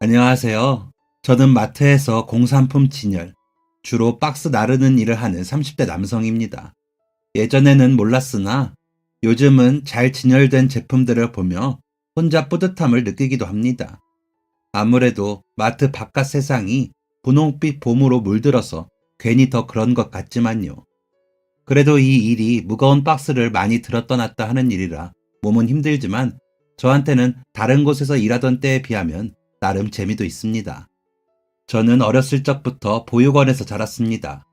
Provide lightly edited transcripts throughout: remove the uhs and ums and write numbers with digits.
안녕하세요. 저는 마트에서 공산품 진열, 주로 박스 나르는 일을 하는 30대 남성입니다. 예전에는 몰랐으나 요즘은 잘 진열된 제품들을 보며 혼자 뿌듯함을 느끼기도 합니다. 아무래도 마트 바깥 세상이 분홍빛 봄으로 물들어서 괜히 더 그런 것 같지만요. 그래도 이 일이 무거운 박스를 많이 들었다 놨다 하는 일이라 몸은 힘들지만 저한테는 다른 곳에서 일하던 때에 비하면 나름 재미도 있습니다. 저는 어렸을 적부터 보육원에서 자랐습니다.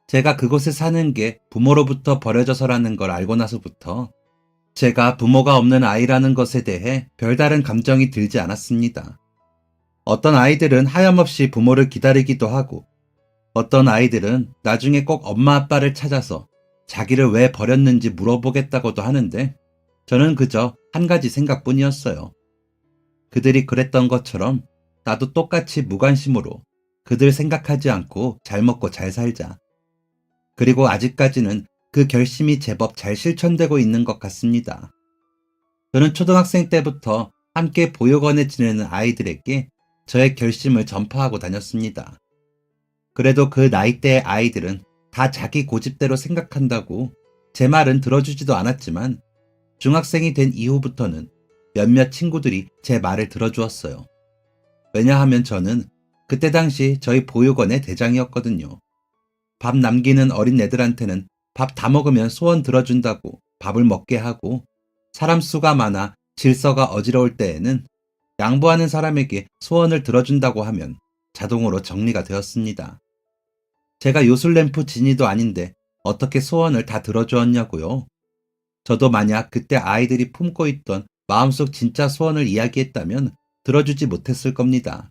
제가 그곳에 사는 게 부모로부터 버려져서라는 걸 알고 나서부터 제가 부모가 없는 아이라는 것에 대해 별다른 감정이 들지 않았습니다. 어떤 아이들은 하염없이 부모를 기다리기도 하고 어떤 아이들은 나중에 꼭 엄마 아빠를 찾아서 자기를 왜 버렸는지 물어보겠다고도 하는데 저는 그저 한 가지 생각뿐이었어요. 그들이 그랬던 것처럼 나도 똑같이 무관심으로 그들 생각하지 않고 잘 먹고 잘 살자. 그리고 아직까지는 그 결심이 제법 잘 실천되고 있는 것 같습니다. 저는 초등학생 때부터 함께 보육원에 지내는 아이들에게 저의 결심을 전파하고 다녔습니다. 그래도 그 나이대의 아이들은 다 자기 고집대로 생각한다고 제 말은 들어주지도 않았지만 중학생이 된 이후부터는 몇몇 친구들이 제 말을 들어주었어요. 왜냐하면 저는 그때 당시 저희 보육원의 대장이었거든요. 밥 남기는 어린 애들한테는 밥 다 먹으면 소원 들어준다고 밥을 먹게 하고 사람 수가 많아 질서가 어지러울 때에는 양보하는 사람에게 소원을 들어준다고 하면 자동으로 정리가 되었습니다. 제가 요술램프 진이도 아닌데 어떻게 소원을 다 들어주었냐고요. 저도 만약 그때 아이들이 품고 있던 마음속 진짜 소원을 이야기했다면 들어주지 못했을 겁니다.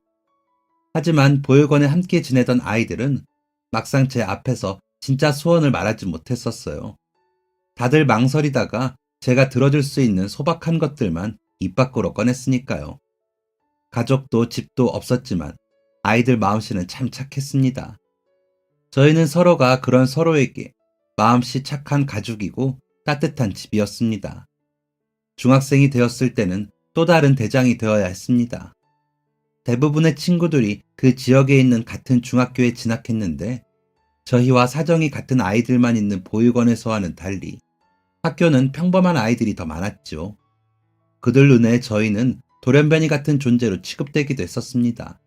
하지만 보육원에 함께 지내던 아이들은 막상 제 앞에서 진짜 소원을 말하지 못했었어요. 다들 망설이다가 제가 들어줄 수 있는 소박한 것들만 입 밖으로 꺼냈으니까요. 가족도 집도 없었지만 아이들 마음씨는 참 착했습니다. 저희는 서로가 그런 서로에게 마음씨 착한 가족이고 따뜻한 집이었습니다. 중학생이 되었을 때는 또 다른 대장이 되어야 했습니다. 대부분의 친구들이 그 지역에 있는 같은 중학교에 진학했는데 저희와 사정이 같은 아이들만 있는 보육원에서와는 달리 학교는 평범한 아이들이 더 많았죠. 그들 눈에 저희는 돌연변이 같은 존재로 취급되기도 했었습니다.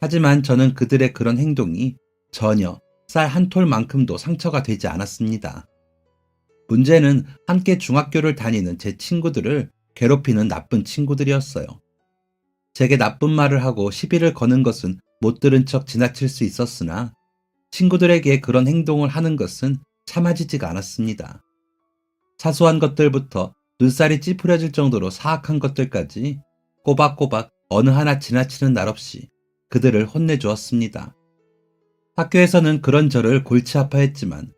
하지만 저는 그들의 그런 행동이 전혀 쌀 한 톨만큼도 상처가 되지 않았습니다. 문제는 함께 중학교를 다니는 제 친구들을 괴롭히는 나쁜 친구들이었어요. 제게 나쁜 말을 하고 시비를 거는 것은 못 들은 척 지나칠 수 있었으나 친구들에게 그런 행동을 하는 것은 참아지지가 않았습니다. 사소한 것들부터 눈살이 찌푸려질 정도로 사악한 것들까지 꼬박꼬박 어느 하나 지나치는 날 없이 그들을 혼내주었습니다. 학교에서는 그런 저를 골치 아파했지만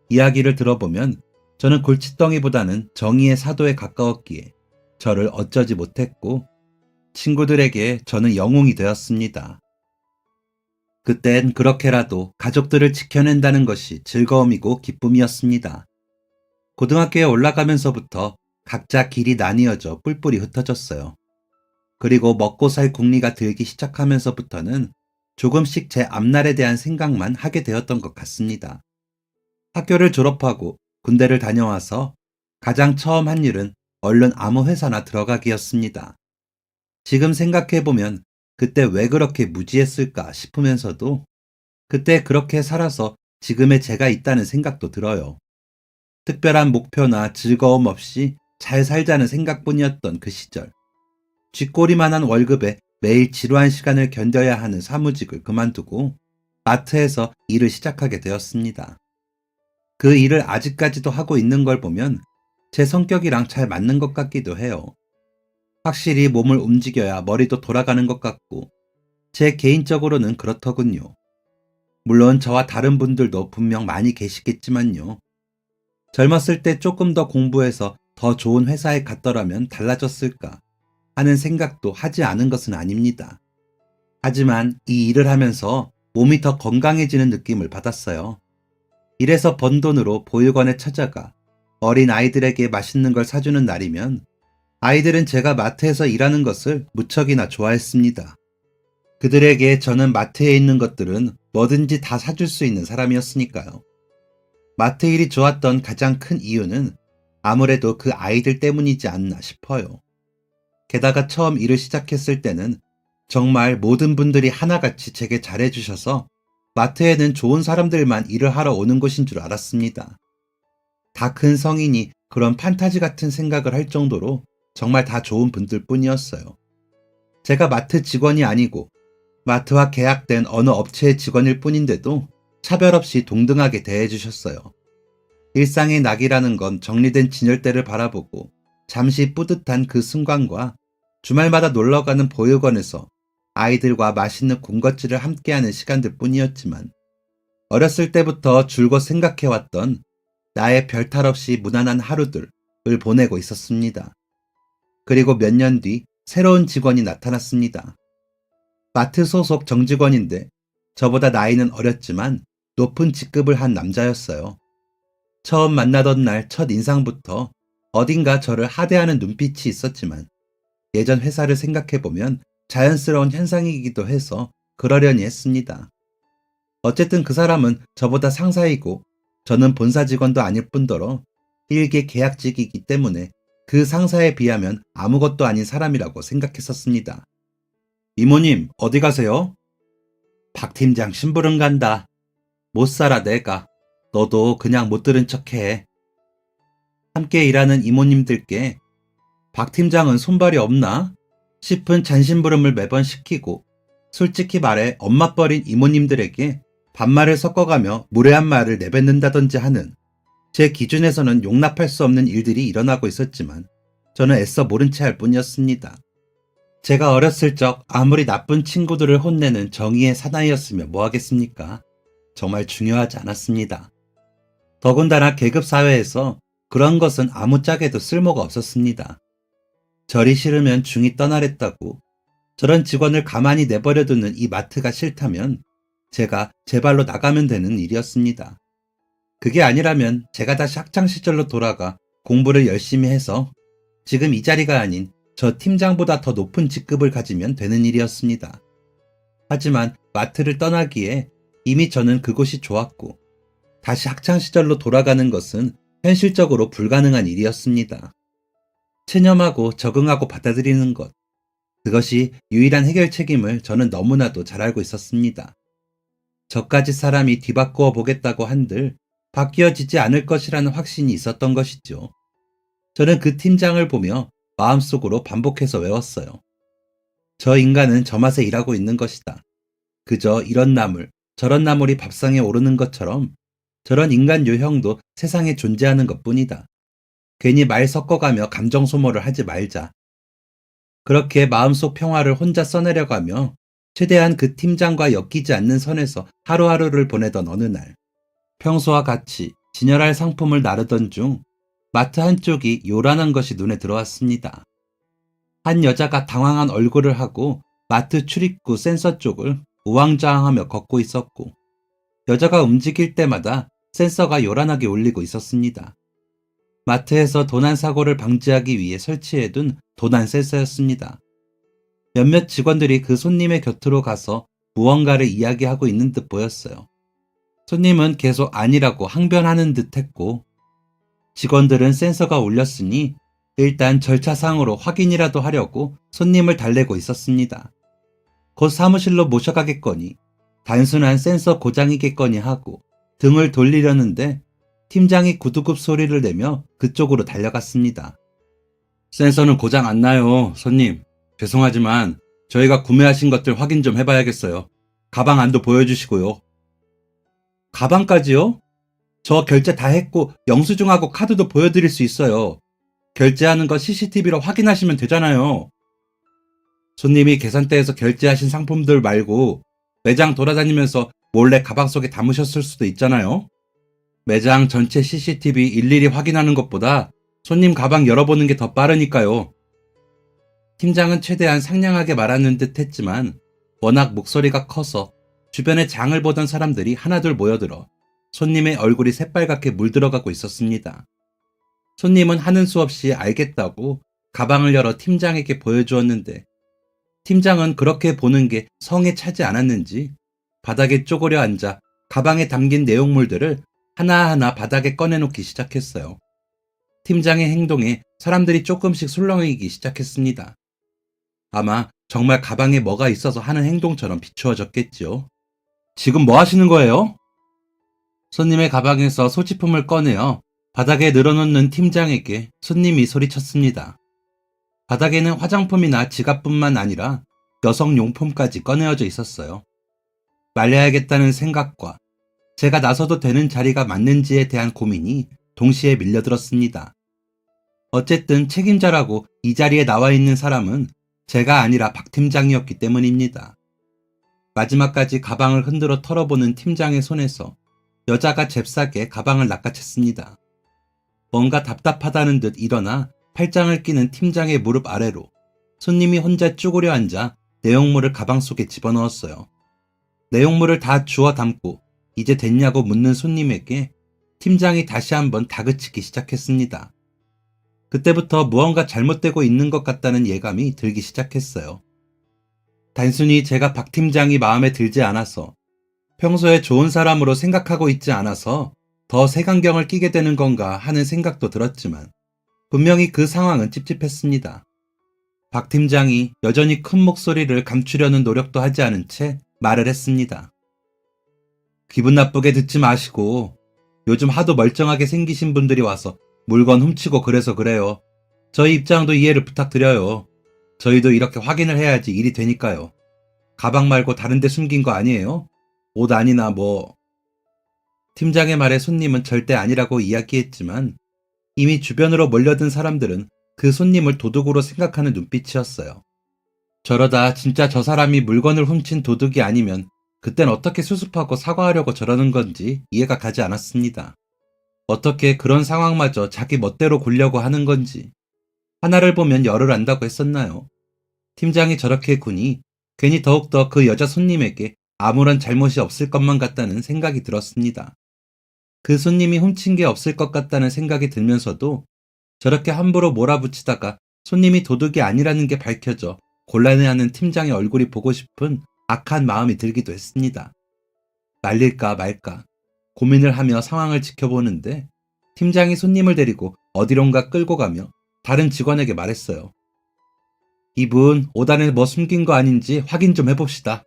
이야기를 들어보면 저는 골칫덩이보다는 정의의 사도에 가까웠기에 저를 어쩌지 못했고 친구들에게 저는 영웅이 되었습니다. 그땐 그렇게라도 가족들을 지켜낸다는 것이 즐거움이고 기쁨이었습니다. 고등학교에 올라가면서부터 각자 길이 나뉘어져 뿔뿔이 흩어졌어요. 그리고 먹고 살 궁리가 들기 시작하면서부터는 조금씩 제 앞날에 대한 생각만 하게 되었던 것 같습니다. 학교를 졸업하고 군대를 다녀와서 가장 처음 한 일은 얼른 아무 회사나 들어가기였습니다. 지금 생각해보면 그때 왜 그렇게 무지했을까 싶으면서도 그때 그렇게 살아서 지금의 제가 있다는 생각도 들어요. 특별한 목표나 즐거움 없이 잘 살자는 생각뿐이었던 그 시절. 쥐꼬리만한 월급에 매일 지루한 시간을 견뎌야 하는 사무직을 그만두고 마트에서 일을 시작하게 되었습니다. 그 일을 아직까지도 하고 있는 걸 보면 제 성격이랑 잘 맞는 것 같기도 해요. 확실히 몸을 움직여야 머리도 돌아가는 것 같고 제 개인적으로는 그렇더군요. 물론 저와 다른 분들도 분명 많이 계시겠지만요. 젊었을 때 조금 더 공부해서 더 좋은 회사에 갔더라면 달라졌을까 하는 생각도 하지 않은 것은 아닙니다. 하지만 이 일을 하면서 몸이 더 건강해지는 느낌을 받았어요. 일해서 번 돈으로 보육원에 찾아가 어린 아이들에게 맛있는 걸 사주는 날이면 아이들은 제가 마트에서 일하는 것을 무척이나 좋아했습니다. 그들에게 저는 마트에 있는 것들은 뭐든지 다 사줄 수 있는 사람이었으니까요. 마트 일이 좋았던 가장 큰 이유는 아무래도 그 아이들 때문이지 않나 싶어요. 게다가 처음 일을 시작했을 때는 정말 모든 분들이 하나같이 제게 잘해주셔서 마트에는 좋은 사람들만 일을 하러 오는 곳인 줄 알았습니다. 다 큰 성인이 그런 판타지 같은 생각을 할 정도로 정말 다 좋은 분들 뿐이었어요. 제가 마트 직원이 아니고 마트와 계약된 어느 업체의 직원일 뿐인데도 차별 없이 동등하게 대해주셨어요. 일상의 낙이라는 건 정리된 진열대를 바라보고 잠시 뿌듯한 그 순간과 주말마다 놀러가는 보육원에서 아이들과 맛있는 군것질을 함께하는 시간들 뿐이었지만 어렸을 때부터 줄곧 생각해왔던 나의 별탈 없이 무난한 하루들을 보내고 있었습니다. 그리고 몇 년 뒤 새로운 직원이 나타났습니다. 마트 소속 정직원인데 저보다 나이는 어렸지만 높은 직급을 한 남자였어요. 처음 만나던 날 첫 인상부터 어딘가 저를 하대하는 눈빛이 있었지만 예전 회사를 생각해보면 자연스러운 현상이기도 해서 그러려니 했습니다. 어쨌든 그 사람은 저보다 상사이고 저는 본사 직원도 아닐 뿐더러 일개 계약직이기 때문에 그 상사에 비하면 아무것도 아닌 사람이라고 생각했었습니다. 이모님, 어디 가세요? 박 팀장 심부름 간다. 못 살아 내가. 너도 그냥 못 들은 척해. 함께 일하는 이모님들께 박 팀장은 손발이 없나? 싶은 잔심부름을 매번 시키고 솔직히 말해 엄마뻘인 이모님들에게 반말을 섞어가며 무례한 말을 내뱉는다든지 하는 제 기준에서는 용납할 수 없는 일들이 일어나고 있었지만 저는 애써 모른 채 할 뿐이었습니다. 제가 어렸을 적 아무리 나쁜 친구들을 혼내는 정의의 사나이였으면 뭐하겠습니까? 정말 중요하지 않았습니다. 더군다나 계급사회에서 그런 것은 아무짝에도 쓸모가 없었습니다. 절이 싫으면 중이 떠나랬다고 저런 직원을 가만히 내버려두는 이 마트가 싫다면 제가 제 발로 나가면 되는 일이었습니다. 그게 아니라면 제가 다시 학창시절로 돌아가 공부를 열심히 해서 지금 이 자리가 아닌 저 팀장보다 더 높은 직급을 가지면 되는 일이었습니다. 하지만 마트를 떠나기에 이미 저는 그곳이 좋았고 다시 학창시절로 돌아가는 것은 현실적으로 불가능한 일이었습니다. 체념하고 적응하고 받아들이는 것, 그것이 유일한 해결책임을 저는 너무나도 잘 알고 있었습니다. 저까지 사람이 뒤바꾸어 보겠다고 한들 바뀌어지지 않을 것이라는 확신이 있었던 것이죠. 저는 그 팀장을 보며 마음속으로 반복해서 외웠어요. 저 인간은 저 맛에 일하고 있는 것이다. 그저 이런 나물, 저런 나물이 밥상에 오르는 것처럼 저런 인간 유형도 세상에 존재하는 것뿐이다. 괜히 말 섞어가며 감정 소모를 하지 말자. 그렇게 마음속 평화를 혼자 써내려가며 최대한 그 팀장과 엮이지 않는 선에서 하루하루를 보내던 어느 날, 평소와 같이 진열할 상품을 나르던 중 마트 한쪽이 요란한 것이 눈에 들어왔습니다. 한 여자가 당황한 얼굴을 하고 마트 출입구 센서 쪽을 우왕좌왕하며 걷고 있었고 여자가 움직일 때마다 센서가 요란하게 울리고 있었습니다. 마트에서 도난 사고를 방지하기 위해 설치해둔 도난 센서였습니다. 몇몇 직원들이 그 손님의 곁으로 가서 무언가를 이야기하고 있는 듯 보였어요. 손님은 계속 아니라고 항변하는 듯 했고 직원들은 센서가 울렸으니 일단 절차상으로 확인이라도 하려고 손님을 달래고 있었습니다. 곧 사무실로 모셔가겠거니 단순한 센서 고장이겠거니 하고 등을 돌리려는데 팀장이 구두굽 소리를 내며 그쪽으로 달려갔습니다. 센서는 고장 안 나요, 손님. 죄송하지만 저희가 구매하신 것들 확인 좀 해봐야겠어요. 가방 안도 보여주시고요. 가방까지요? 저 결제 다 했고 영수증하고 카드도 보여드릴 수 있어요. 결제하는 거 CCTV로 확인하시면 되잖아요. 손님이 계산대에서 결제하신 상품들 말고 매장 돌아다니면서 몰래 가방 속에 담으셨을 수도 있잖아요. 매장 전체 CCTV 일일이 확인하는 것보다 손님 가방 열어보는 게 더 빠르니까요. 팀장은 최대한 상냥하게 말하는 듯 했지만 워낙 목소리가 커서 주변에 장을 보던 사람들이 하나둘 모여들어 손님의 얼굴이 새빨갛게 물들어가고 있었습니다. 손님은 하는 수 없이 알겠다고 가방을 열어 팀장에게 보여주었는데 팀장은 그렇게 보는 게 성에 차지 않았는지 바닥에 쪼그려 앉아 가방에 담긴 내용물들을 하나하나 바닥에 꺼내놓기 시작했어요. 팀장의 행동에 사람들이 조금씩 술렁이기 시작했습니다. 아마 정말 가방에 뭐가 있어서 하는 행동처럼 비추어졌겠지요. 지금 뭐 하시는 거예요? 손님의 가방에서 소지품을 꺼내어 바닥에 늘어놓는 팀장에게 손님이 소리쳤습니다. 바닥에는 화장품이나 지갑뿐만 아니라 여성용품까지 꺼내어져 있었어요. 말려야겠다는 생각과 제가 나서도 되는 자리가 맞는지에 대한 고민이 동시에 밀려들었습니다. 어쨌든 책임자라고 이 자리에 나와 있는 사람은 제가 아니라 박 팀장이었기 때문입니다. 마지막까지 가방을 흔들어 털어보는 팀장의 손에서 여자가 잽싸게 가방을 낚아챘습니다. 뭔가 답답하다는 듯 일어나 팔짱을 끼는 팀장의 무릎 아래로 손님이 혼자 쭈그려 앉아 내용물을 가방 속에 집어넣었어요. 내용물을 다 주워 담고 이제 됐냐고 묻는 손님에게 팀장이 다시 한번 다그치기 시작했습니다. 그때부터 무언가 잘못되고 있는 것 같다는 예감이 들기 시작했어요. 단순히 제가 박 팀장이 마음에 들지 않아서, 평소에 좋은 사람으로 생각하고 있지 않아서 더 색안경을 끼게 되는 건가 하는 생각도 들었지만 분명히 그 상황은 찝찝했습니다. 박 팀장이 여전히 큰 목소리를 감추려는 노력도 하지 않은 채 말을 했습니다. 기분 나쁘게 듣지 마시고 요즘 하도 멀쩡하게 생기신 분들이 와서 물건 훔치고 그래서 그래요. 저희 입장도 이해를 부탁드려요. 저희도 이렇게 확인을 해야지 일이 되니까요. 가방 말고 다른 데 숨긴 거 아니에요? 옷 아니나 뭐. 팀장의 말에 손님은 절대 아니라고 이야기했지만 이미 주변으로 몰려든 사람들은 그 손님을 도둑으로 생각하는 눈빛이었어요. 저러다 진짜 저 사람이 물건을 훔친 도둑이 아니면 그땐 어떻게 수습하고 사과하려고 저러는 건지 이해가 가지 않았습니다. 어떻게 그런 상황마저 자기 멋대로 굴려고 하는 건지. 하나를 보면 열을 안다고 했었나요? 팀장이 저렇게 구니 괜히 더욱더 그 여자 손님에게 아무런 잘못이 없을 것만 같다는 생각이 들었습니다. 그 손님이 훔친 게 없을 것 같다는 생각이 들면서도 저렇게 함부로 몰아붙이다가 손님이 도둑이 아니라는 게 밝혀져 곤란해하는 팀장의 얼굴이 보고 싶은 악한 마음이 들기도 했습니다. 말릴까 말까 고민을 하며 상황을 지켜보는데 팀장이 손님을 데리고 어디론가 끌고 가며 다른 직원에게 말했어요. 이분 옷 안에 뭐 숨긴 거 아닌지 확인 좀 해봅시다.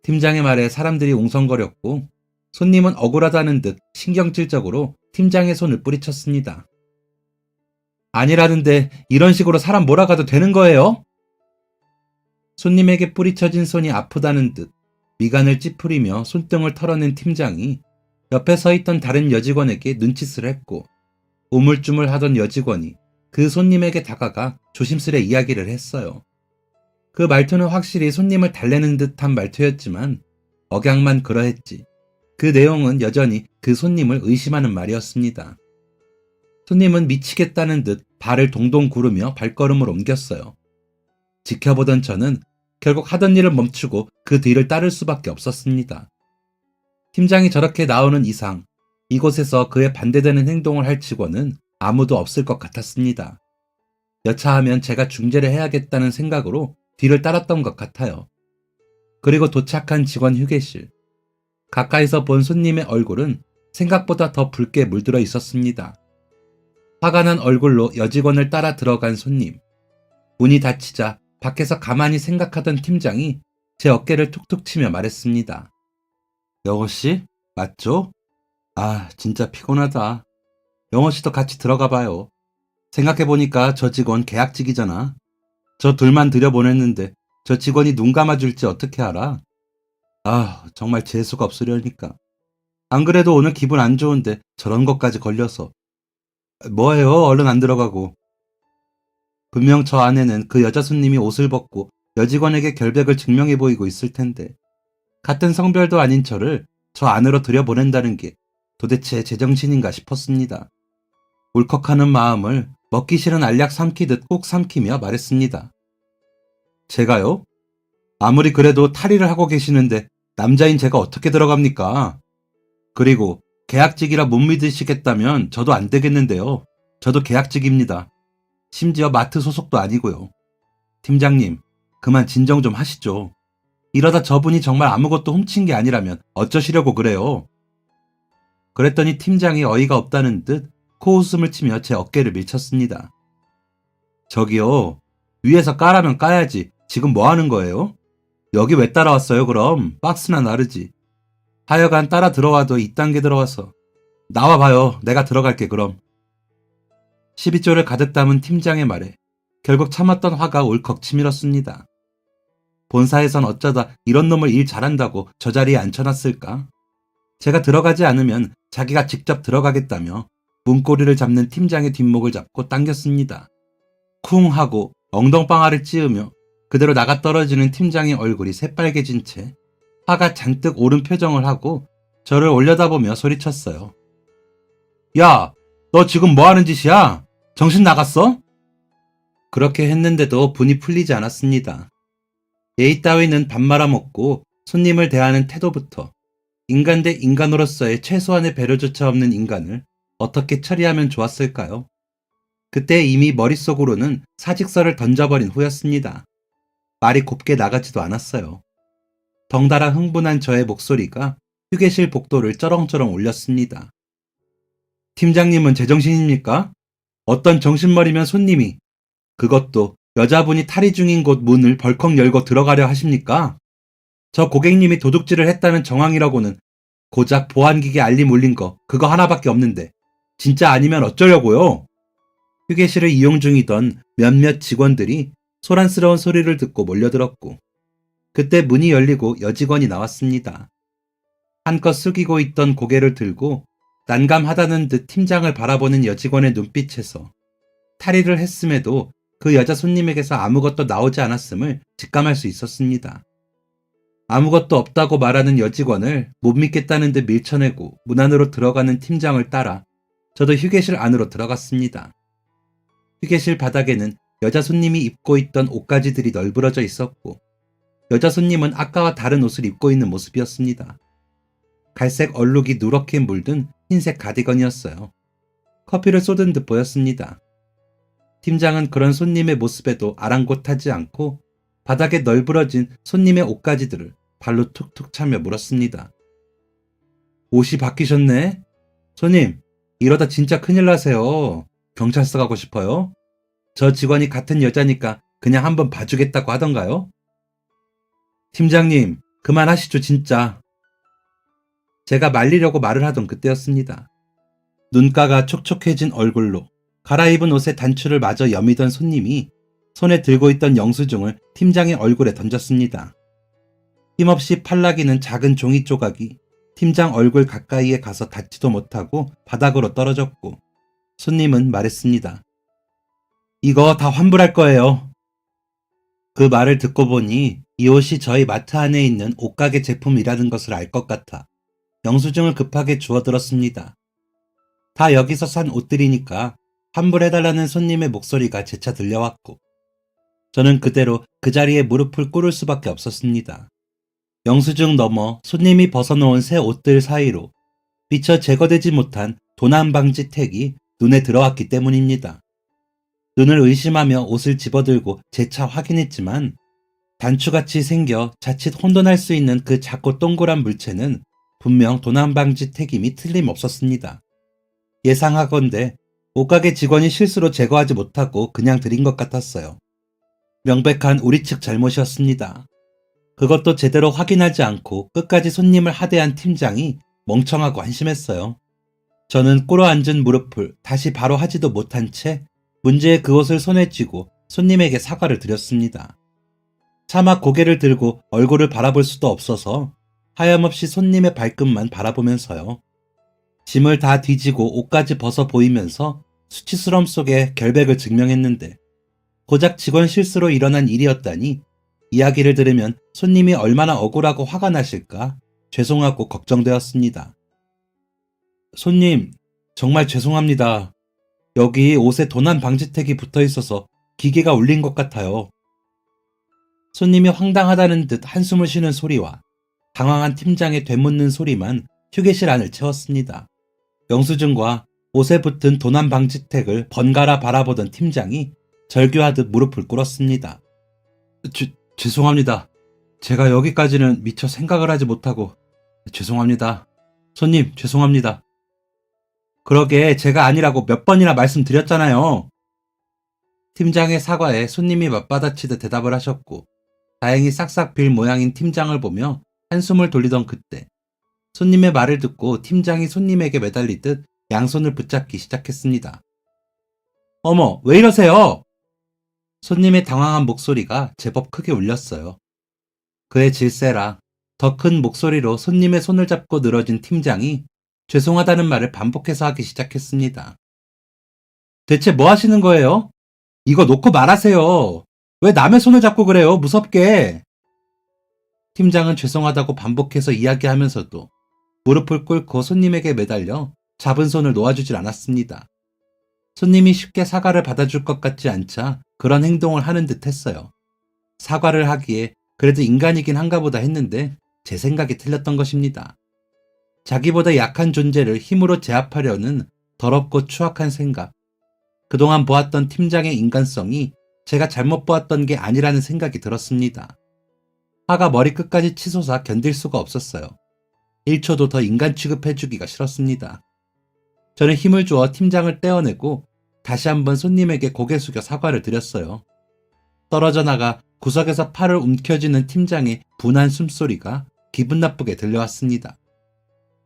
팀장의 말에 사람들이 웅성거렸고 손님은 억울하다는 듯 신경질적으로 팀장의 손을 뿌리쳤습니다. 아니라는데 이런 식으로 사람 몰아가도 되는 거예요? 손님에게 뿌리쳐진 손이 아프다는 듯 미간을 찌푸리며 손등을 털어낸 팀장이 옆에 서 있던 다른 여직원에게 눈짓을 했고 우물쭈물 하던 여직원이 그 손님에게 다가가 조심스레 이야기를 했어요. 그 말투는 확실히 손님을 달래는 듯한 말투였지만 억양만 그러했지 그 내용은 여전히 그 손님을 의심하는 말이었습니다. 손님은 미치겠다는 듯 발을 동동 구르며 발걸음을 옮겼어요. 지켜보던 저는 결국 하던 일을 멈추고 그 뒤를 따를 수밖에 없었습니다. 팀장이 저렇게 나오는 이상 이곳에서 그에 반대되는 행동을 할 직원은 아무도 없을 것 같았습니다. 여차하면 제가 중재를 해야겠다는 생각으로 뒤를 따랐던 것 같아요. 그리고 도착한 직원 휴게실. 가까이서 본 손님의 얼굴은 생각보다 더 붉게 물들어 있었습니다. 화가 난 얼굴로 여직원을 따라 들어간 손님. 문이 닫히자 밖에서 가만히 생각하던 팀장이 제 어깨를 툭툭 치며 말했습니다. 영호씨? 맞죠? 아, 진짜 피곤하다. 영호씨도 같이 들어가 봐요. 생각해보니까 저 직원 계약직이잖아. 저 둘만 들여보냈는데 저 직원이 눈 감아줄지 어떻게 알아? 아, 정말 재수가 없으려니까. 안 그래도 오늘 기분 안 좋은데 저런 것까지 걸려서. 뭐예요? 얼른 안 들어가고. 분명 저 안에는 그 여자 손님이 옷을 벗고 여직원에게 결백을 증명해 보이고 있을 텐데 같은 성별도 아닌 저를 저 안으로 들여보낸다는 게 도대체 제정신인가 싶었습니다. 울컥하는 마음을 먹기 싫은 알약 삼키듯 꾹 삼키며 말했습니다. 제가요? 아무리 그래도 탈의를 하고 계시는데 남자인 제가 어떻게 들어갑니까? 그리고 계약직이라 못 믿으시겠다면 저도 안 되겠는데요. 저도 계약직입니다. 심지어 마트 소속도 아니고요. 팀장님, 그만 진정 좀 하시죠. 이러다 저분이 정말 아무것도 훔친 게 아니라면 어쩌시려고 그래요? 그랬더니 팀장이 어이가 없다는 듯 코웃음을 치며 제 어깨를 밀쳤습니다. 저기요, 위에서 까라면 까야지. 지금 뭐 하는 거예요? 여기 왜 따라왔어요, 그럼? 박스나 나르지. 하여간 따라 들어와도 이딴 게 들어와서. 나와봐요. 내가 들어갈게, 그럼. 12조를 가득 담은 팀장의 말에 결국 참았던 화가 울컥 치밀었습니다. 본사에선 어쩌다 이런 놈을 일 잘한다고 저 자리에 앉혀놨을까? 제가 들어가지 않으면 자기가 직접 들어가겠다며 문고리를 잡는 팀장의 뒷목을 잡고 당겼습니다. 쿵 하고 엉덩방아를 찌으며 그대로 나가 떨어지는 팀장의 얼굴이 새빨개진 채 화가 잔뜩 오른 표정을 하고 저를 올려다보며 소리쳤어요. 야, 너 지금 뭐 하는 짓이야? 정신 나갔어? 그렇게 했는데도 분이 풀리지 않았습니다. 예의 따위는 밥 말아먹고 손님을 대하는 태도부터 인간 대 인간으로서의 최소한의 배려조차 없는 인간을 어떻게 처리하면 좋았을까요? 그때 이미 머릿속으로는 사직서를 던져버린 후였습니다. 말이 곱게 나가지도 않았어요. 덩달아 흥분한 저의 목소리가 휴게실 복도를 쩌렁쩌렁 울렸습니다. 팀장님은 제정신입니까? 어떤 정신머리면 손님이, 그것도 여자분이 탈의 중인 곳 문을 벌컥 열고 들어가려 하십니까? 저 고객님이 도둑질을 했다는 정황이라고는 고작 보안기계 알림 울린 거 그거 하나밖에 없는데 진짜 아니면 어쩌려고요? 휴게실을 이용 중이던 몇몇 직원들이 소란스러운 소리를 듣고 몰려들었고 그때 문이 열리고 여직원이 나왔습니다. 한껏 숙이고 있던 고개를 들고 난감하다는 듯 팀장을 바라보는 여직원의 눈빛에서 탈의를 했음에도 그 여자 손님에게서 아무것도 나오지 않았음을 직감할 수 있었습니다. 아무것도 없다고 말하는 여직원을 못 믿겠다는 듯 밀쳐내고 문 안으로 들어가는 팀장을 따라 저도 휴게실 안으로 들어갔습니다. 휴게실 바닥에는 여자 손님이 입고 있던 옷가지들이 널브러져 있었고 여자 손님은 아까와 다른 옷을 입고 있는 모습이었습니다. 갈색 얼룩이 누렇게 물든 흰색 가디건이었어요. 커피를 쏟은 듯 보였습니다. 팀장은 그런 손님의 모습에도 아랑곳하지 않고 바닥에 널브러진 손님의 옷가지들을 발로 툭툭 차며 물었습니다. 옷이 바뀌셨네? 손님, 이러다 진짜 큰일 나세요. 경찰서 가고 싶어요? 저 직원이 같은 여자니까 그냥 한번 봐주겠다고 하던가요? 팀장님, 그만하시죠, 진짜. 제가 말리려고 말을 하던 그때였습니다. 눈가가 촉촉해진 얼굴로 갈아입은 옷의 단추를 마저 여미던 손님이 손에 들고 있던 영수증을 팀장의 얼굴에 던졌습니다. 힘없이 팔라기는 작은 종이 조각이 팀장 얼굴 가까이에 가서 닿지도 못하고 바닥으로 떨어졌고 손님은 말했습니다. 이거 다 환불할 거예요. 그 말을 듣고 보니 이 옷이 저희 마트 안에 있는 옷가게 제품이라는 것을 알 것 같아 영수증을 급하게 주워들었습니다. 다 여기서 산 옷들이니까 환불해달라는 손님의 목소리가 재차 들려왔고 저는 그대로 그 자리에 무릎을 꿇을 수밖에 없었습니다. 영수증 너머 손님이 벗어놓은 새 옷들 사이로 미처 제거되지 못한 도난 방지 택이 눈에 들어왔기 때문입니다. 눈을 의심하며 옷을 집어들고 재차 확인했지만 단추같이 생겨 자칫 혼돈할 수 있는 그 작고 동그란 물체는 분명 도난 방지 택임이 틀림없었습니다. 예상하건대 옷가게 직원이 실수로 제거하지 못하고 그냥 들인 것 같았어요. 명백한 우리 측 잘못이었습니다. 그것도 제대로 확인하지 않고 끝까지 손님을 하대한 팀장이 멍청하고 한심했어요. 저는 꿇어앉은 무릎을 다시 바로 하지도 못한 채 문제의 그 옷을 손에 쥐고 손님에게 사과를 드렸습니다. 차마 고개를 들고 얼굴을 바라볼 수도 없어서 하염없이 손님의 발끝만 바라보면서요. 짐을 다 뒤지고 옷까지 벗어 보이면서 수치스러움 속에 결백을 증명했는데 고작 직원 실수로 일어난 일이었다니 이야기를 들으면 손님이 얼마나 억울하고 화가 나실까 죄송하고 걱정되었습니다. 손님, 정말 죄송합니다. 여기 옷에 도난 방지택이 붙어 있어서 기계가 울린 것 같아요. 손님이 황당하다는 듯 한숨을 쉬는 소리와 당황한 팀장의 되묻는 소리만 휴게실 안을 채웠습니다. 영수증과 옷에 붙은 도난 방지택을 번갈아 바라보던 팀장이 절규하듯 무릎을 꿇었습니다. 죄송합니다. 제가 여기까지는 미처 생각을 하지 못하고 죄송합니다. 손님, 죄송합니다. 그러게 제가 아니라고 몇 번이나 말씀드렸잖아요. 팀장의 사과에 손님이 맞받아치듯 대답을 하셨고 다행히 싹싹 빌 모양인 팀장을 보며 한숨을 돌리던 그때 손님의 말을 듣고 팀장이 손님에게 매달리듯 양손을 붙잡기 시작했습니다. 어머, 왜 이러세요? 손님의 당황한 목소리가 제법 크게 울렸어요. 그의 질세라 더 큰 목소리로 손님의 손을 잡고 늘어진 팀장이 죄송하다는 말을 반복해서 하기 시작했습니다. 대체 뭐 하시는 거예요? 이거 놓고 말하세요. 왜 남의 손을 잡고 그래요? 무섭게. 팀장은 죄송하다고 반복해서 이야기하면서도 무릎을 꿇고 손님에게 매달려 잡은 손을 놓아주질 않았습니다. 손님이 쉽게 사과를 받아줄 것 같지 않자 그런 행동을 하는 듯 했어요. 사과를 하기에 그래도 인간이긴 한가 보다 했는데 제 생각이 틀렸던 것입니다. 자기보다 약한 존재를 힘으로 제압하려는 더럽고 추악한 생각. 그동안 보았던 팀장의 인간성이 제가 잘못 보았던 게 아니라는 생각이 들었습니다. 화가 머리끝까지 치솟아 견딜 수가 없었어요. 1초도 더 인간 취급해주기가 싫었습니다. 저는 힘을 주어 팀장을 떼어내고 다시 한번 손님에게 고개 숙여 사과를 드렸어요. 떨어져 나가 구석에서 팔을 움켜쥐는 팀장의 분한 숨소리가 기분 나쁘게 들려왔습니다.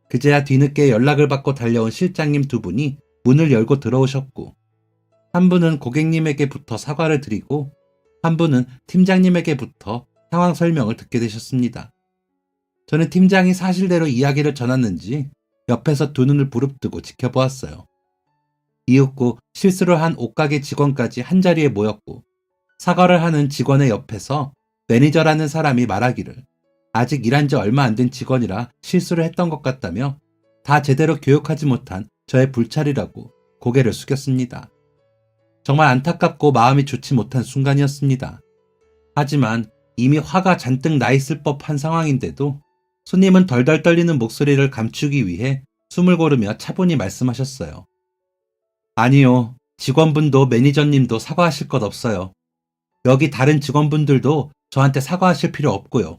그제야 뒤늦게 연락을 받고 달려온 실장님 두 분이 문을 열고 들어오셨고 한 분은 고객님에게부터 사과를 드리고 한 분은 팀장님에게부터 상황 설명을 듣게 되셨습니다. 저는 팀장이 사실대로 이야기를 전했는지 옆에서 두 눈을 부릅뜨고 지켜보았어요. 이윽고 실수를 한 옷가게 직원까지 한자리에 모였고 사과를 하는 직원의 옆에서 매니저라는 사람이 말하기를 아직 일한 지 얼마 안 된 직원이라 실수를 했던 것 같다며 다 제대로 교육하지 못한 저의 불찰이라고 고개를 숙였습니다. 정말 안타깝고 마음이 좋지 못한 순간이었습니다. 하지만 이미 화가 잔뜩 나 있을 법한 상황인데도 손님은 덜덜 떨리는 목소리를 감추기 위해 숨을 고르며 차분히 말씀하셨어요. 아니요, 직원분도 매니저님도 사과하실 것 없어요. 여기 다른 직원분들도 저한테 사과하실 필요 없고요.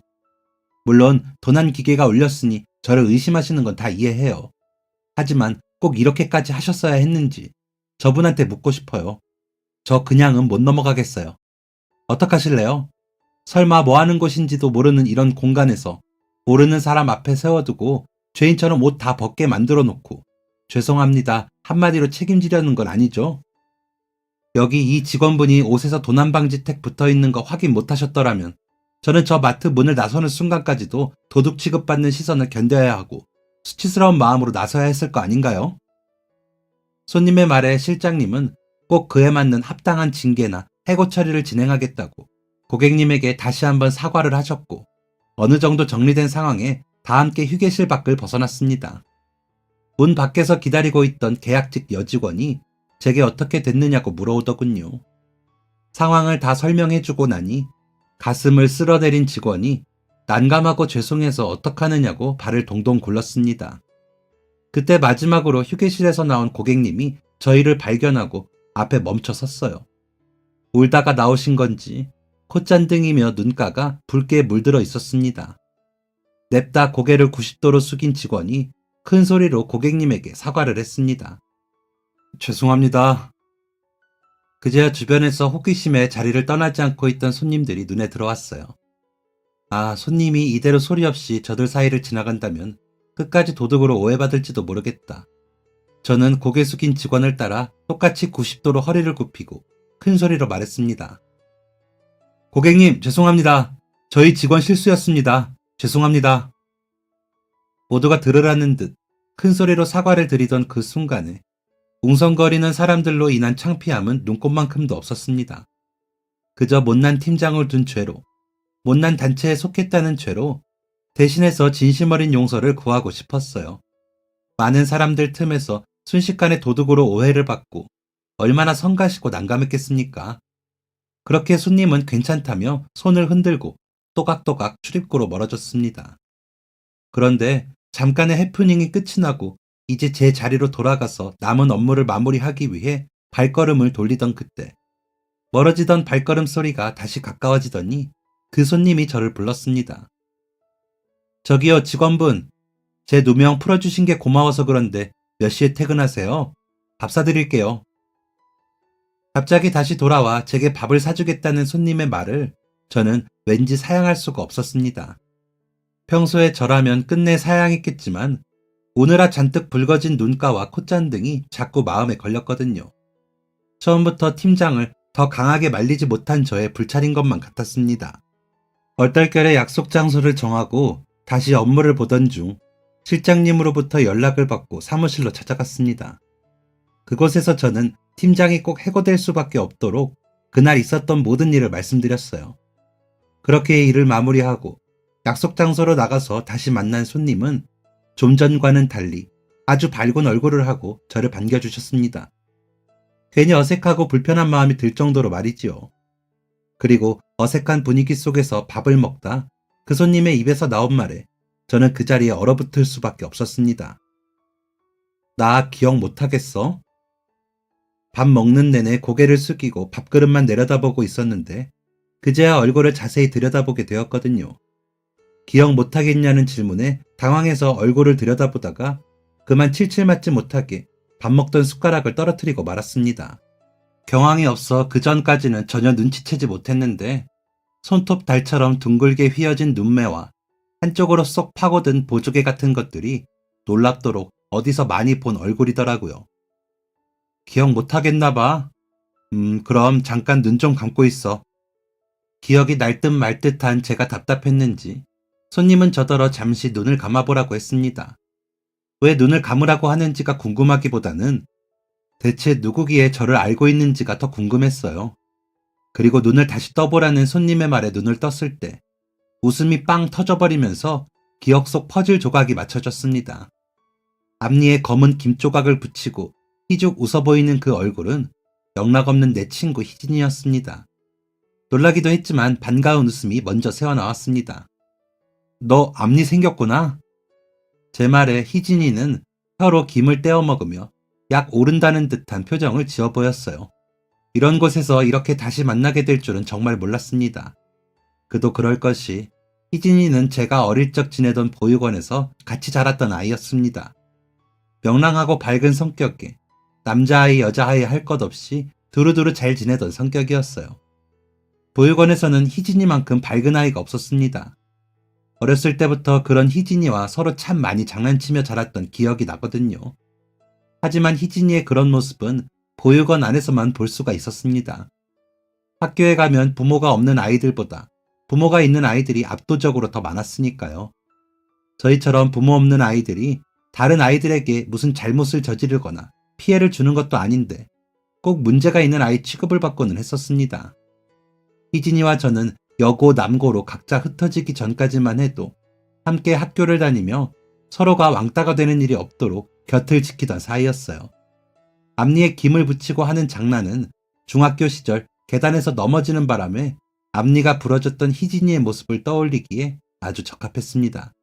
물론 도난 기계가 울렸으니 저를 의심하시는 건 다 이해해요. 하지만 꼭 이렇게까지 하셨어야 했는지 저분한테 묻고 싶어요. 저 그냥은 못 넘어가겠어요. 어떡하실래요? 설마 뭐 하는 곳인지도 모르는 이런 공간에서 모르는 사람 앞에 세워두고 죄인처럼 옷 다 벗게 만들어 놓고 죄송합니다 한마디로 책임지려는 건 아니죠? 여기 이 직원분이 옷에서 도난방지택 붙어있는 거 확인 못하셨더라면 저는 저 마트 문을 나서는 순간까지도 도둑 취급받는 시선을 견뎌야 하고 수치스러운 마음으로 나서야 했을 거 아닌가요? 손님의 말에 실장님은 꼭 그에 맞는 합당한 징계나 해고 처리를 진행하겠다고 고객님에게 다시 한번 사과를 하셨고 어느 정도 정리된 상황에 다 함께 휴게실 밖을 벗어났습니다. 문 밖에서 기다리고 있던 계약직 여직원이 제게 어떻게 됐느냐고 물어오더군요. 상황을 다 설명해주고 나니 가슴을 쓸어내린 직원이 난감하고 죄송해서 어떡하느냐고 발을 동동 굴렀습니다. 그때 마지막으로 휴게실에서 나온 고객님이 저희를 발견하고 앞에 멈춰 섰어요. 울다가 나오신 건지 콧잔등이며 눈가가 붉게 물들어 있었습니다. 냅다 고개를 90도로 숙인 직원이 큰 소리로 고객님에게 사과를 했습니다. 죄송합니다. 그제야 주변에서 호기심에 자리를 떠나지 않고 있던 손님들이 눈에 들어왔어요. 아, 손님이 이대로 소리 없이 저들 사이를 지나간다면 끝까지 도둑으로 오해받을지도 모르겠다. 저는 고개 숙인 직원을 따라 똑같이 90도로 허리를 굽히고 큰 소리로 말했습니다. 고객님, 죄송합니다. 저희 직원 실수였습니다. 죄송합니다. 모두가 들으라는 듯 큰 소리로 사과를 드리던 그 순간에 웅성거리는 사람들로 인한 창피함은 눈꼽만큼도 없었습니다. 그저 못난 팀장을 둔 죄로, 못난 단체에 속했다는 죄로 대신해서 진심 어린 용서를 구하고 싶었어요. 많은 사람들 틈에서 순식간에 도둑으로 오해를 받고 얼마나 성가시고 난감했겠습니까? 그렇게 손님은 괜찮다며 손을 흔들고 또각또각 출입구로 멀어졌습니다. 그런데 잠깐의 해프닝이 끝이 나고 이제 제 자리로 돌아가서 남은 업무를 마무리하기 위해 발걸음을 돌리던 그때 멀어지던 발걸음 소리가 다시 가까워지더니 그 손님이 저를 불렀습니다. 저기요, 직원분. 제 누명 풀어주신 게 고마워서 그런데 몇 시에 퇴근하세요? 밥 사드릴게요. 갑자기 다시 돌아와 제게 밥을 사주겠다는 손님의 말을 저는 왠지 사양할 수가 없었습니다. 평소에 저라면 끝내 사양했겠지만 오늘아 잔뜩 붉어진 눈가와 콧잔등이 자꾸 마음에 걸렸거든요. 처음부터 팀장을 더 강하게 말리지 못한 저의 불찰인 것만 같았습니다. 얼떨결에 약속 장소를 정하고 다시 업무를 보던 중 실장님으로부터 연락을 받고 사무실로 찾아갔습니다. 그곳에서 저는 팀장이 꼭 해고될 수밖에 없도록 그날 있었던 모든 일을 말씀드렸어요. 그렇게 일을 마무리하고 약속 장소로 나가서 다시 만난 손님은 좀 전과는 달리 아주 밝은 얼굴을 하고 저를 반겨주셨습니다. 괜히 어색하고 불편한 마음이 들 정도로 말이지요. 그리고 어색한 분위기 속에서 밥을 먹다 그 손님의 입에서 나온 말에 저는 그 자리에 얼어붙을 수밖에 없었습니다. 나 기억 못하겠어? 밥 먹는 내내 고개를 숙이고 밥그릇만 내려다보고 있었는데 그제야 얼굴을 자세히 들여다보게 되었거든요. 기억 못하겠냐는 질문에 당황해서 얼굴을 들여다보다가 그만 칠칠 맞지 못하게 밥 먹던 숟가락을 떨어뜨리고 말았습니다. 경황이 없어 그 전까지는 전혀 눈치채지 못했는데 손톱 달처럼 둥글게 휘어진 눈매와 한쪽으로 쏙 파고든 보조개 같은 것들이 놀랍도록 어디서 많이 본 얼굴이더라고요. 기억 못하겠나 봐. 그럼 잠깐 눈 좀 감고 있어. 기억이 날 듯 말 듯한 제가 답답했는지 손님은 저더러 잠시 눈을 감아보라고 했습니다. 왜 눈을 감으라고 하는지가 궁금하기보다는 대체 누구기에 저를 알고 있는지가 더 궁금했어요. 그리고 눈을 다시 떠보라는 손님의 말에 눈을 떴을 때 웃음이 빵 터져버리면서 기억 속 퍼즐 조각이 맞춰졌습니다. 앞니에 검은 김 조각을 붙이고 희죽 웃어 보이는 그 얼굴은 영락없는 내 친구 희진이었습니다. 놀라기도 했지만 반가운 웃음이 먼저 새어나왔습니다. 너 앞니 생겼구나? 제 말에 희진이는 혀로 김을 떼어 먹으며 약 오른다는 듯한 표정을 지어 보였어요. 이런 곳에서 이렇게 다시 만나게 될 줄은 정말 몰랐습니다. 그도 그럴 것이 희진이는 제가 어릴 적 지내던 보육원에서 같이 자랐던 아이였습니다. 명랑하고 밝은 성격에 남자아이 여자아이 할 것 없이 두루두루 잘 지내던 성격이었어요. 보육원에서는 희진이만큼 밝은 아이가 없었습니다. 어렸을 때부터 그런 희진이와 서로 참 많이 장난치며 자랐던 기억이 나거든요. 하지만 희진이의 그런 모습은 보육원 안에서만 볼 수가 있었습니다. 학교에 가면 부모가 없는 아이들보다 부모가 있는 아이들이 압도적으로 더 많았으니까요. 저희처럼 부모 없는 아이들이 다른 아이들에게 무슨 잘못을 저지르거나 피해를 주는 것도 아닌데 꼭 문제가 있는 아이 취급을 받고는 했었습니다. 희진이와 저는 여고 남고로 각자 흩어지기 전까지만 해도 함께 학교를 다니며 서로가 왕따가 되는 일이 없도록 곁을 지키던 사이였어요. 앞니에 김을 붙이고 하는 장난은 중학교 시절 계단에서 넘어지는 바람에 앞니가 부러졌던 희진이의 모습을 떠올리기에 아주 적합했습니다.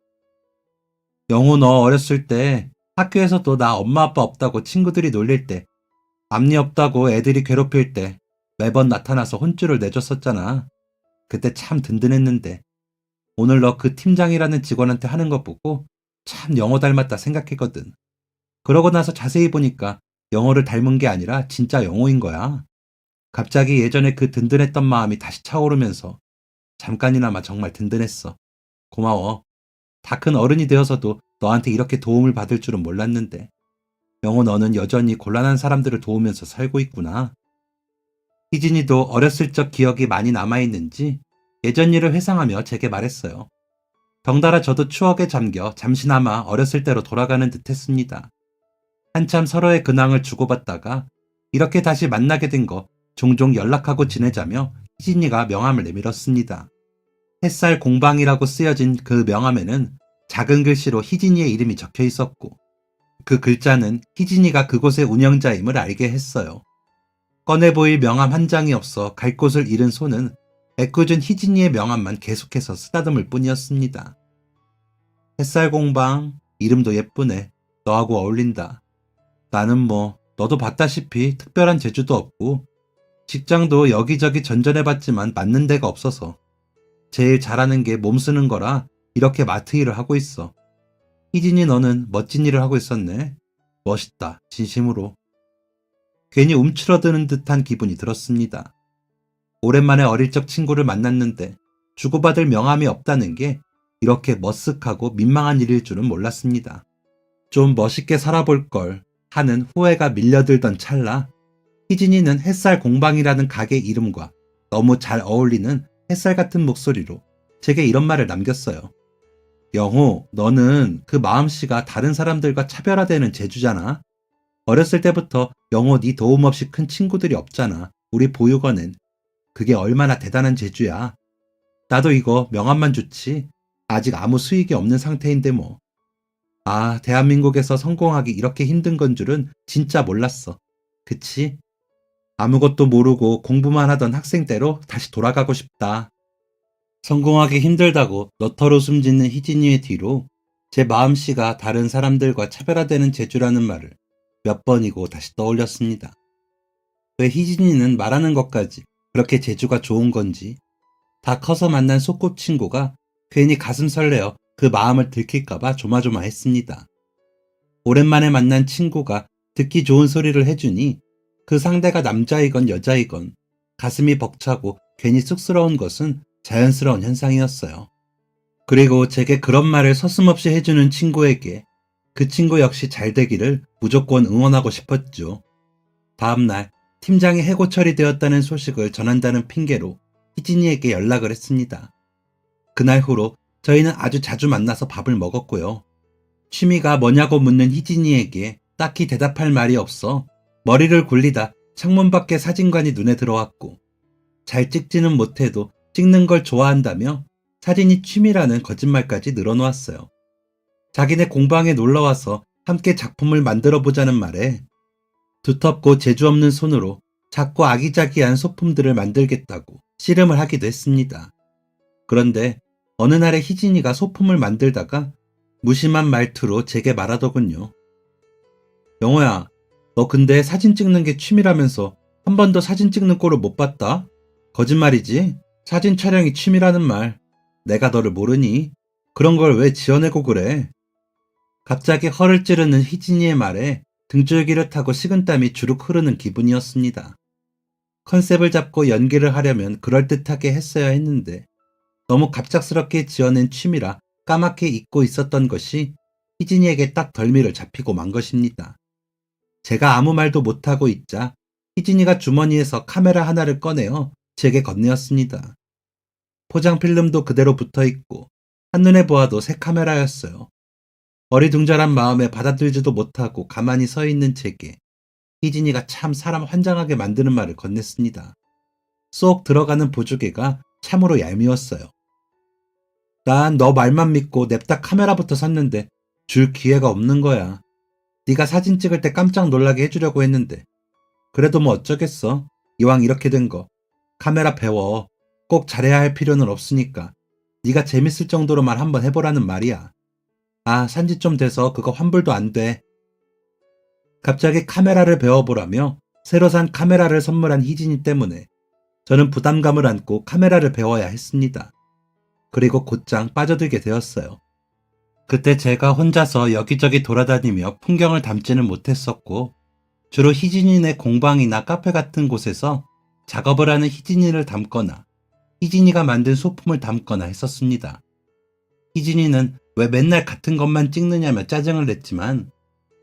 영호, 너 어렸을 때 학교에서도 나 엄마 아빠 없다고 친구들이 놀릴 때 앞니 없다고 애들이 괴롭힐 때 매번 나타나서 혼쭐을 내줬었잖아. 그때 참 든든했는데 오늘 너 그 팀장이라는 직원한테 하는 거 보고 참 영호 닮았다 생각했거든. 그러고 나서 자세히 보니까 영호를 닮은 게 아니라 진짜 영호인 거야. 갑자기 예전에 그 든든했던 마음이 다시 차오르면서 잠깐이나마 정말 든든했어. 고마워. 다 큰 어른이 되어서도 너한테 이렇게 도움을 받을 줄은 몰랐는데 영호, 너는 여전히 곤란한 사람들을 도우면서 살고 있구나. 희진이도 어렸을 적 기억이 많이 남아있는지 예전 일을 회상하며 제게 말했어요. 덩달아 저도 추억에 잠겨 잠시나마 어렸을 때로 돌아가는 듯 했습니다. 한참 서로의 근황을 주고받다가 이렇게 다시 만나게 된 거 종종 연락하고 지내자며 희진이가 명함을 내밀었습니다. 햇살 공방이라고 쓰여진 그 명함에는 작은 글씨로 희진이의 이름이 적혀 있었고 그 글자는 희진이가 그곳의 운영자임을 알게 했어요. 꺼내 보일 명함 한 장이 없어 갈 곳을 잃은 손은 애꿎은 희진이의 명함만 계속해서 쓰다듬을 뿐이었습니다. 햇살 공방, 이름도 예쁘네. 너하고 어울린다. 나는 뭐 너도 봤다시피 특별한 재주도 없고 직장도 여기저기 전전해봤지만 맞는 데가 없어서 제일 잘하는 게 몸 쓰는 거라 이렇게 마트 일을 하고 있어. 희진이 너는 멋진 일을 하고 있었네. 멋있다, 진심으로. 괜히 움츠러드는 듯한 기분이 들었습니다. 오랜만에 어릴 적 친구를 만났는데 주고받을 명함이 없다는 게 이렇게 머쓱하고 민망한 일일 줄은 몰랐습니다. 좀 멋있게 살아볼 걸 하는 후회가 밀려들던 찰나 희진이는 햇살 공방이라는 가게 이름과 너무 잘 어울리는 햇살 같은 목소리로 제게 이런 말을 남겼어요. 영호, 너는 그 마음씨가 다른 사람들과 차별화되는 재주잖아. 어렸을 때부터 영호 네 도움 없이 큰 친구들이 없잖아. 우리 보육원엔. 그게 얼마나 대단한 재주야. 나도 이거 명함만 좋지. 아직 아무 수익이 없는 상태인데 뭐. 아, 대한민국에서 성공하기 이렇게 힘든 건 줄은 진짜 몰랐어. 그치? 아무것도 모르고 공부만 하던 학생 때로 다시 돌아가고 싶다. 성공하기 힘들다고 너털 웃음 짓는 희진이의 뒤로 제 마음씨가 다른 사람들과 차별화되는 재주라는 말을 몇 번이고 다시 떠올렸습니다. 왜 희진이는 말하는 것까지 그렇게 재주가 좋은 건지, 다 커서 만난 소꿉친구가 괜히 가슴 설레어 그 마음을 들킬까봐 조마조마했습니다. 오랜만에 만난 친구가 듣기 좋은 소리를 해주니 그 상대가 남자이건 여자이건 가슴이 벅차고 괜히 쑥스러운 것은 자연스러운 현상이었어요. 그리고 제게 그런 말을 서슴없이 해주는 친구에게 그 친구 역시 잘 되기를 무조건 응원하고 싶었죠. 다음날 팀장이 해고 처리되었다는 소식을 전한다는 핑계로 희진이에게 연락을 했습니다. 그날 후로 저희는 아주 자주 만나서 밥을 먹었고요. 취미가 뭐냐고 묻는 희진이에게 딱히 대답할 말이 없어 머리를 굴리다 창문 밖에 사진관이 눈에 들어왔고, 잘 찍지는 못해도 찍는 걸 좋아한다며 사진이 취미라는 거짓말까지 늘어놓았어요. 자기네 공방에 놀러와서 함께 작품을 만들어 보자는 말에 두텁고 재주 없는 손으로 작고 아기자기한 소품들을 만들겠다고 씨름을 하기도 했습니다. 그런데 어느 날에 희진이가 소품을 만들다가 무심한 말투로 제게 말하더군요. 영호야, 너 근데 사진 찍는 게 취미라면서 한 번도 사진 찍는 꼴을 못 봤다? 거짓말이지? 사진 촬영이 취미라는 말. 내가 너를 모르니? 그런 걸 왜 지어내고 그래? 갑자기 허를 찌르는 희진이의 말에 등줄기를 타고 식은땀이 주룩 흐르는 기분이었습니다. 컨셉을 잡고 연기를 하려면 그럴듯하게 했어야 했는데 너무 갑작스럽게 지어낸 취미라 까맣게 잊고 있었던 것이 희진이에게 딱 덜미를 잡히고 만 것입니다. 제가 아무 말도 못하고 있자 희진이가 주머니에서 카메라 하나를 꺼내어 제게 건네었습니다. 포장 필름도 그대로 붙어있고 한눈에 보아도 새 카메라였어요. 어리둥절한 마음에 받아들지도 못하고 가만히 서 있는 제게 희진이가 참 사람 환장하게 만드는 말을 건넸습니다. 쏙 들어가는 보조개가 참으로 얄미웠어요. 난 너 말만 믿고 냅다 카메라부터 샀는데 줄 기회가 없는 거야. 네가 사진 찍을 때 깜짝 놀라게 해주려고 했는데 그래도 뭐 어쩌겠어. 이왕 이렇게 된 거 카메라 배워. 꼭 잘해야 할 필요는 없으니까 네가 재밌을 정도로만 한번 해보라는 말이야. 아, 산지 좀 돼서 그거 환불도 안 돼. 갑자기 카메라를 배워보라며 새로 산 카메라를 선물한 희진이 때문에 저는 부담감을 안고 카메라를 배워야 했습니다. 그리고 곧장 빠져들게 되었어요. 그때 제가 혼자서 여기저기 돌아다니며 풍경을 담지는 못했었고 주로 희진이네 공방이나 카페 같은 곳에서 작업을 하는 희진이를 담거나 희진이가 만든 소품을 담거나 했었습니다. 희진이는 왜 맨날 같은 것만 찍느냐며 짜증을 냈지만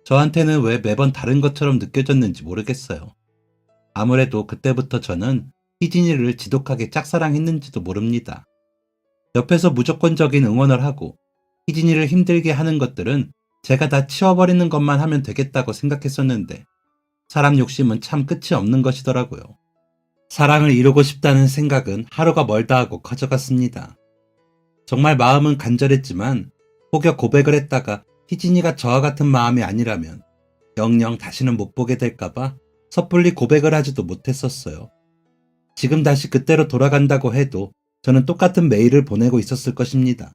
저한테는 왜 매번 다른 것처럼 느껴졌는지 모르겠어요. 아무래도 그때부터 저는 희진이를 지독하게 짝사랑했는지도 모릅니다. 옆에서 무조건적인 응원을 하고 희진이를 힘들게 하는 것들은 제가 다 치워버리는 것만 하면 되겠다고 생각했었는데 사람 욕심은 참 끝이 없는 것이더라고요. 사랑을 이루고 싶다는 생각은 하루가 멀다 하고 커져갔습니다. 정말 마음은 간절했지만 혹여 고백을 했다가 희진이가 저와 같은 마음이 아니라면 영영 다시는 못 보게 될까봐 섣불리 고백을 하지도 못했었어요. 지금 다시 그때로 돌아간다고 해도 저는 똑같은 메일을 보내고 있었을 것입니다.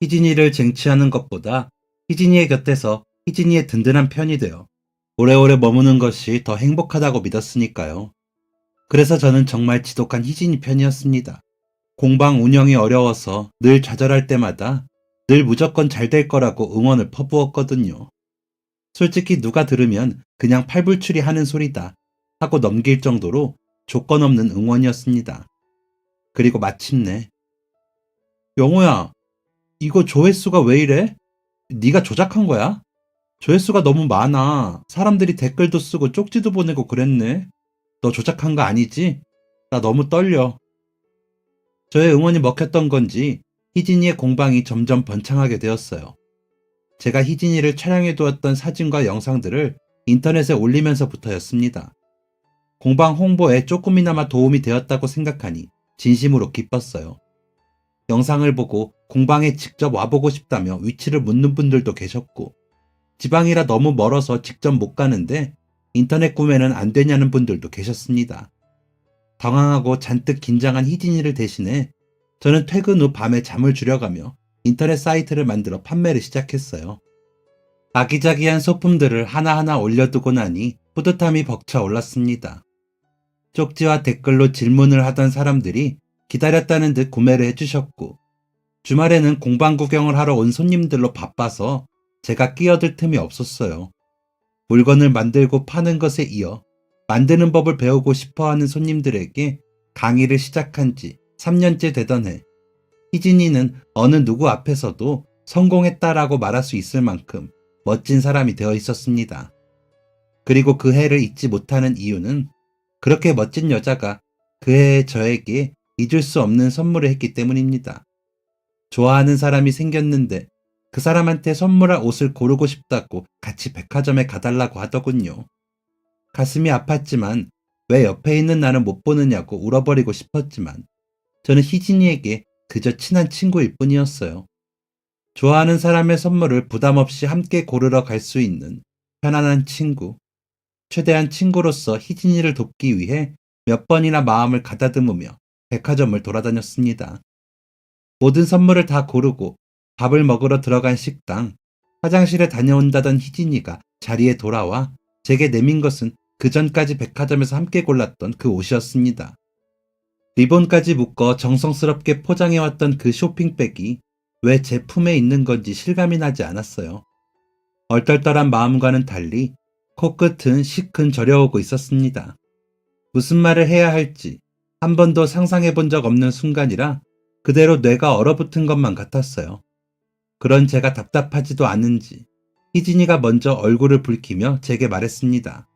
희진이를 쟁취하는 것보다 희진이의 곁에서 희진이의 든든한 편이 되어 오래오래 머무는 것이 더 행복하다고 믿었으니까요. 그래서 저는 정말 지독한 희진이 편이었습니다. 공방 운영이 어려워서 늘 좌절할 때마다 늘 무조건 잘 될 거라고 응원을 퍼부었거든요. 솔직히 누가 들으면 그냥 팔불출이 하는 소리다 하고 넘길 정도로 조건 없는 응원이었습니다. 그리고 마침내 영호야, 이거 조회수가 왜 이래? 네가 조작한 거야? 조회수가 너무 많아. 사람들이 댓글도 쓰고 쪽지도 보내고 그랬네. 너 조작한 거 아니지? 나 너무 떨려. 저의 응원이 먹혔던 건지 희진이의 공방이 점점 번창하게 되었어요. 제가 희진이를 촬영해 두었던 사진과 영상들을 인터넷에 올리면서부터였습니다. 공방 홍보에 조금이나마 도움이 되었다고 생각하니 진심으로 기뻤어요. 영상을 보고 공방에 직접 와보고 싶다며 위치를 묻는 분들도 계셨고, 지방이라 너무 멀어서 직접 못 가는데 인터넷 구매는 안 되냐는 분들도 계셨습니다. 당황하고 잔뜩 긴장한 희진이를 대신해 저는 퇴근 후 밤에 잠을 줄여가며 인터넷 사이트를 만들어 판매를 시작했어요. 아기자기한 소품들을 하나하나 올려두고 나니 뿌듯함이 벅차 올랐습니다. 쪽지와 댓글로 질문을 하던 사람들이 기다렸다는 듯 구매를 해주셨고, 주말에는 공방 구경을 하러 온 손님들로 바빠서 제가 끼어들 틈이 없었어요. 물건을 만들고 파는 것에 이어 만드는 법을 배우고 싶어하는 손님들에게 강의를 시작한 지 3년째 되던 해, 희진이는 어느 누구 앞에서도 성공했다라고 말할 수 있을 만큼 멋진 사람이 되어 있었습니다. 그리고 그 해를 잊지 못하는 이유는 그렇게 멋진 여자가 그 해에 저에게 잊을 수 없는 선물을 했기 때문입니다. 좋아하는 사람이 생겼는데 그 사람한테 선물할 옷을 고르고 싶다고 같이 백화점에 가달라고 하더군요. 가슴이 아팠지만 왜 옆에 있는 나는 못 보느냐고 울어버리고 싶었지만 저는 희진이에게 그저 친한 친구일 뿐이었어요. 좋아하는 사람의 선물을 부담 없이 함께 고르러 갈 수 있는 편안한 친구. 최대한 친구로서 희진이를 돕기 위해 몇 번이나 마음을 가다듬으며 백화점을 돌아다녔습니다. 모든 선물을 다 고르고 밥을 먹으러 들어간 식당, 화장실에 다녀온다던 희진이가 자리에 돌아와 제게 내민 것은 그 전까지 백화점에서 함께 골랐던 그 옷이었습니다. 리본까지 묶어 정성스럽게 포장해왔던 그 쇼핑백이 왜 제 품에 있는 건지 실감이 나지 않았어요. 얼떨떨한 마음과는 달리 코끝은 시큰 저려오고 있었습니다. 무슨 말을 해야 할지 한 번도 상상해 본 적 없는 순간이라 그대로 뇌가 얼어붙은 것만 같았어요. 그런 제가 답답하지도 않은지 희진이가 먼저 얼굴을 붉히며 제게 말했습니다.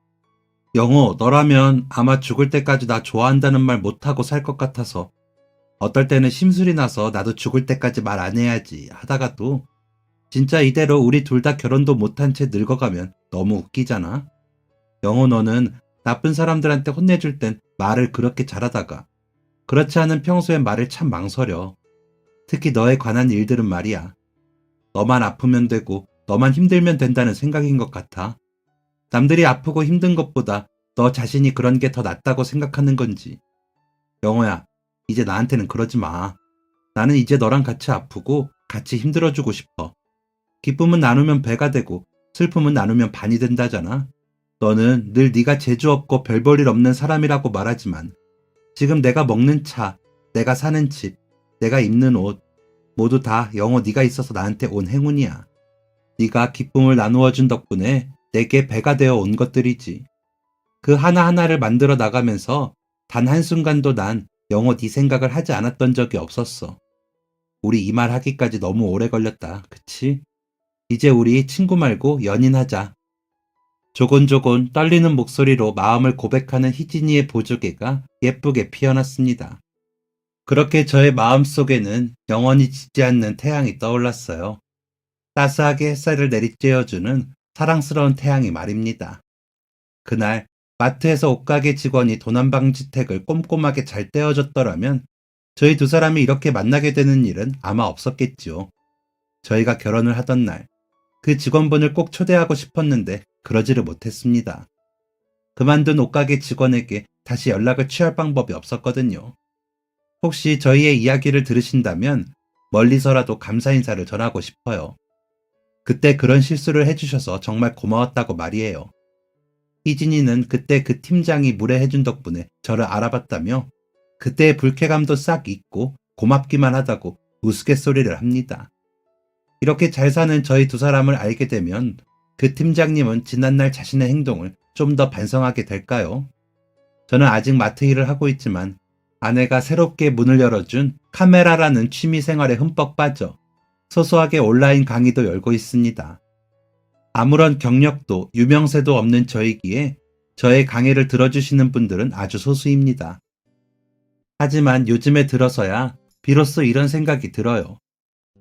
영호, 너라면 아마 죽을 때까지 나 좋아한다는 말 못하고 살 것 같아서 어떨 때는 심술이 나서 나도 죽을 때까지 말 안 해야지 하다가도 진짜 이대로 우리 둘 다 결혼도 못한 채 늙어가면 너무 웃기잖아. 영호, 너는 나쁜 사람들한테 혼내줄 땐 말을 그렇게 잘하다가 그렇지 않은 평소엔 말을 참 망설여. 특히 너에 관한 일들은 말이야. 너만 아프면 되고 너만 힘들면 된다는 생각인 것 같아. 남들이 아프고 힘든 것보다 너 자신이 그런 게 더 낫다고 생각하는 건지. 영호야, 이제 나한테는 그러지 마. 나는 이제 너랑 같이 아프고 같이 힘들어주고 싶어. 기쁨은 나누면 배가 되고 슬픔은 나누면 반이 된다잖아. 너는 늘 네가 재주 없고 별 볼 일 없는 사람이라고 말하지만 지금 내가 먹는 차, 내가 사는 집, 내가 입는 옷 모두 다 영호 네가 있어서 나한테 온 행운이야. 네가 기쁨을 나누어 준 덕분에 내게 배가 되어 온 것들이지. 그 하나하나를 만들어 나가면서 단 한순간도 난 영호 네 생각을 하지 않았던 적이 없었어. 우리 이 말 하기까지 너무 오래 걸렸다. 그치? 이제 우리 친구 말고 연인하자. 조곤조곤 떨리는 목소리로 마음을 고백하는 희진이의 보조개가 예쁘게 피어났습니다. 그렇게 저의 마음속에는 영원히 지지 않는 태양이 떠올랐어요. 따스하게 햇살을 내리쬐어주는 사랑스러운 태양이 말입니다. 그날 마트에서 옷가게 직원이 도난방지택을 꼼꼼하게 잘 떼어줬더라면 저희 두 사람이 이렇게 만나게 되는 일은 아마 없었겠지요. 저희가 결혼을 하던 날, 그 직원분을 꼭 초대하고 싶었는데 그러지를 못했습니다. 그만둔 옷가게 직원에게 다시 연락을 취할 방법이 없었거든요. 혹시 저희의 이야기를 들으신다면 멀리서라도 감사 인사를 전하고 싶어요. 그때 그런 실수를 해주셔서 정말 고마웠다고 말이에요. 희진이는 그때 그 팀장이 무례해준 덕분에 저를 알아봤다며 그때의 불쾌감도 싹 잊고 고맙기만 하다고 우스갯소리를 합니다. 이렇게 잘 사는 저희 두 사람을 알게 되면 그 팀장님은 지난날 자신의 행동을 좀 더 반성하게 될까요? 저는 아직 마트 일을 하고 있지만 아내가 새롭게 문을 열어준 카메라라는 취미 생활에 흠뻑 빠져 소소하게 온라인 강의도 열고 있습니다. 아무런 경력도 유명세도 없는 저이기에 저의 강의를 들어주시는 분들은 아주 소수입니다. 하지만 요즘에 들어서야 비로소 이런 생각이 들어요.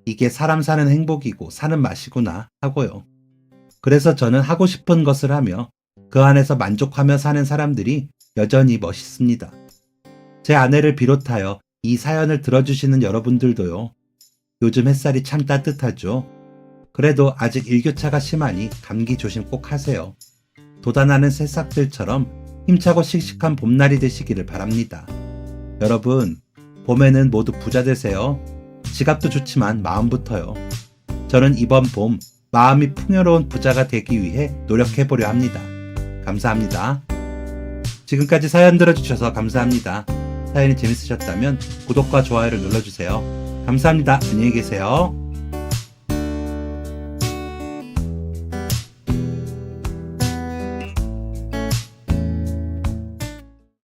이게 사람 사는 행복이고 사는 맛이구나 하고요. 그래서 저는 하고 싶은 것을 하며 그 안에서 만족하며 사는 사람들이 여전히 멋있습니다. 제 아내를 비롯하여 이 사연을 들어주시는 여러분들도요. 요즘 햇살이 참 따뜻하죠. 그래도 아직 일교차가 심하니 감기 조심 꼭 하세요. 돋아나는 새싹들처럼 힘차고 씩씩한 봄날이 되시기를 바랍니다. 여러분, 봄에는 모두 부자 되세요. 지갑도 좋지만 마음부터요. 저는 이번 봄 마음이 풍요로운 부자가 되기 위해 노력해보려 합니다. 감사합니다. 지금까지 사연 들어주셔서 감사합니다. 사연이 재밌으셨다면 구독과 좋아요를 눌러주세요. 감사합니다. 안녕히 계세요.